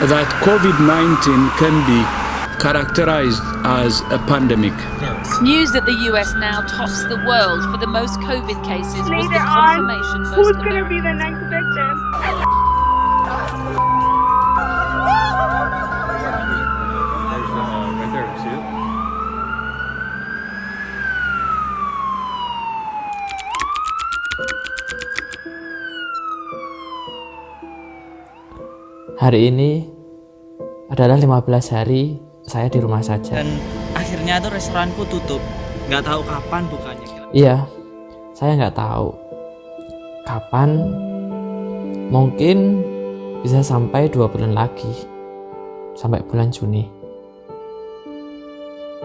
that COVID-19 can be characterized as a pandemic. News that the US now tops the world for the most COVID cases was the confirmation most who's going to be the next victim? Right there, see it? Hari ini adalah 15 hari saya di rumah saja. Dan akhirnya tuh restoranku tutup. Nggak tahu kapan bukanya. Iya, saya nggak tahu kapan. Mungkin bisa sampai 2 bulan lagi, sampai bulan Juni.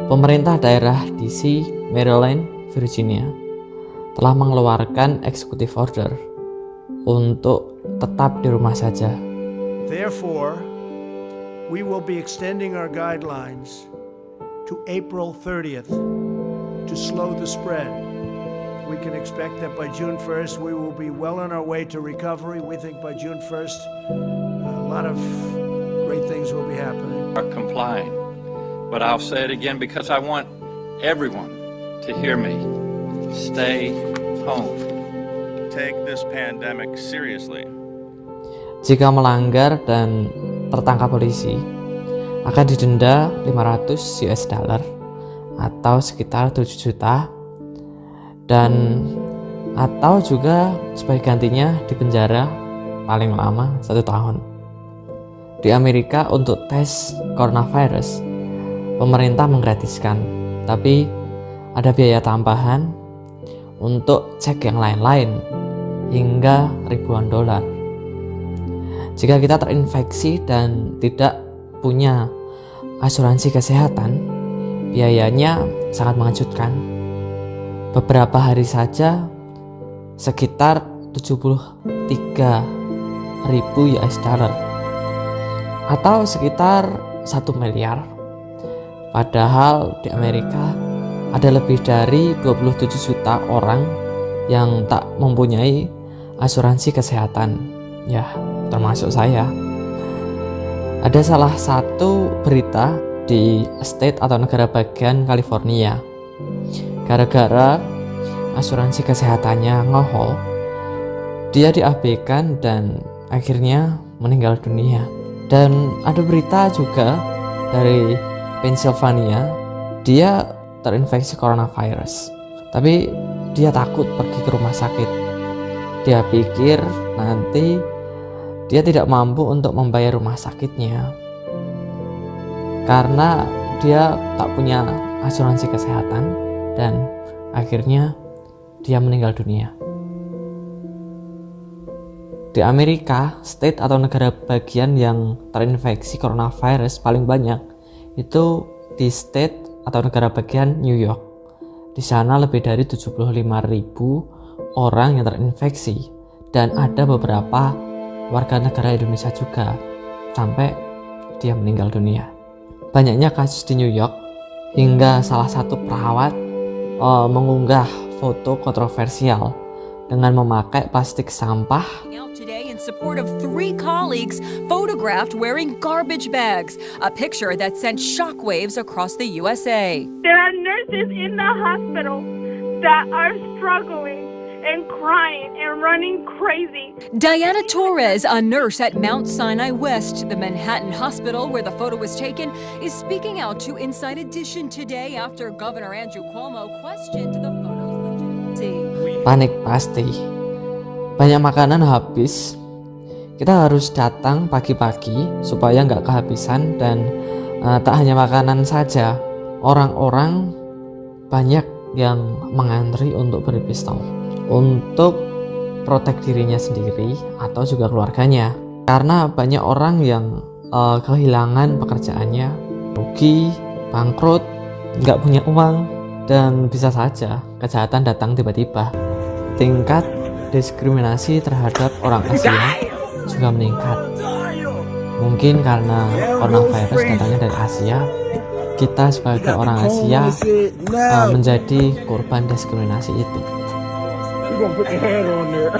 Pemerintah daerah DC, Maryland, Virginia telah mengeluarkan executive order untuk tetap di rumah saja. Therefore, we will be extending our guidelines to April 30th to slow the spread. We can expect that by June 1st we will be well on our way to recovery. We think by June 1st a lot of great things will be happening. Are complying, but I'll say it again because I want everyone to hear me. Stay home. Take this pandemic seriously. Jika melanggar dan tertangkap polisi, akan didenda 500 US dollar atau sekitar 7 juta, dan atau juga sebagai gantinya dipenjara paling lama 1 tahun. Di Amerika untuk tes coronavirus, pemerintah menggratiskan, tapi ada biaya tambahan untuk cek yang lain-lain hingga ribuan dolar. Jika kita terinfeksi dan tidak punya asuransi kesehatan, biayanya sangat mengejutkan. Beberapa hari saja sekitar 73.000 US dollar atau sekitar 1 miliar. Padahal di Amerika ada lebih dari 27 juta orang yang tak mempunyai asuransi kesehatan. Ya, termasuk saya. Ada salah satu berita di state atau negara bagian California. Gara-gara asuransi kesehatannya ngohol, dia diabaikan dan akhirnya meninggal dunia. Dan ada berita juga dari Pennsylvania, dia terinfeksi coronavirus, tapi dia takut pergi ke rumah sakit. Dia pikir nanti dia tidak mampu untuk membayar rumah sakitnya karena dia tak punya asuransi kesehatan, dan akhirnya dia meninggal dunia. Di Amerika, state atau negara bagian yang terinfeksi coronavirus paling banyak itu di state atau negara bagian New York. Di sana lebih dari 75.000 orang yang terinfeksi, dan ada beberapa warga negara Indonesia juga sampai dia meninggal dunia. Banyaknya kasus di New York hingga salah satu perawat mengunggah foto kontroversial dengan memakai plastik sampah. Today in support of 3 colleagues photographed wearing garbage bags, a picture that sent shockwaves across the USA. There are nurses in the hospital that are struggling and crying and running crazy. Diana Torres, a nurse at Mount Sinai West, the Manhattan hospital where the photo was taken, is speaking out to Inside Edition today after Governor Andrew Cuomo questioned the photo's legitimacy. Panik pasti. Banyak makanan habis. Kita harus datang pagi-pagi supaya nggak kehabisan, dan tak hanya makanan saja. Orang-orang banyak yang mengantri untuk beli pistol untuk protek dirinya sendiri atau juga keluarganya, karena banyak orang yang kehilangan pekerjaannya, rugi, bangkrut, nggak punya uang, dan bisa saja kejahatan datang tiba-tiba. Tingkat diskriminasi terhadap orang Asia juga meningkat. Mungkin karena coronavirus datangnya dari Asia, kita sebagai orang Asia menjadi korban diskriminasi itu. You're gonna put your hand on there.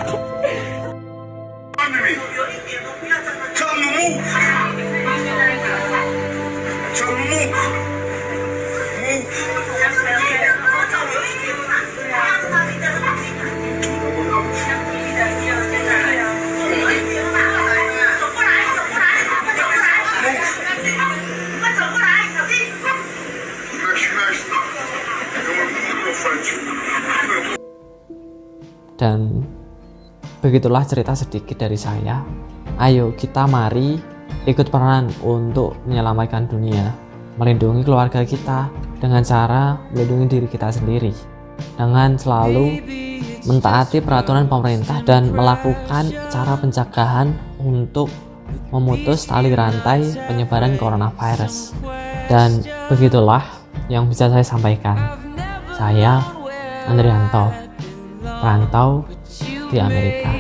Tell them to move. Dan begitulah cerita sedikit dari saya. Ayo kita mari ikut peran untuk menyelamatkan dunia, melindungi keluarga kita dengan cara melindungi diri kita sendiri, dengan selalu mentaati peraturan pemerintah dan melakukan cara pencegahan untuk memutus tali rantai penyebaran coronavirus. Dan begitulah yang bisa saya sampaikan. Saya Andrianto, perantau di Amerika.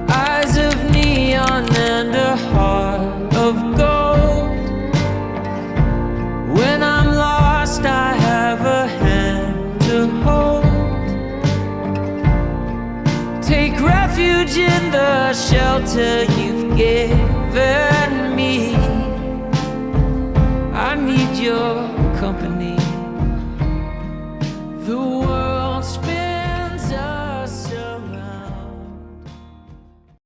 Eyes of neon and a heart of gold. When I'm lost, I have a hand to hold. Take refuge in the shelter you've given me. I need your company.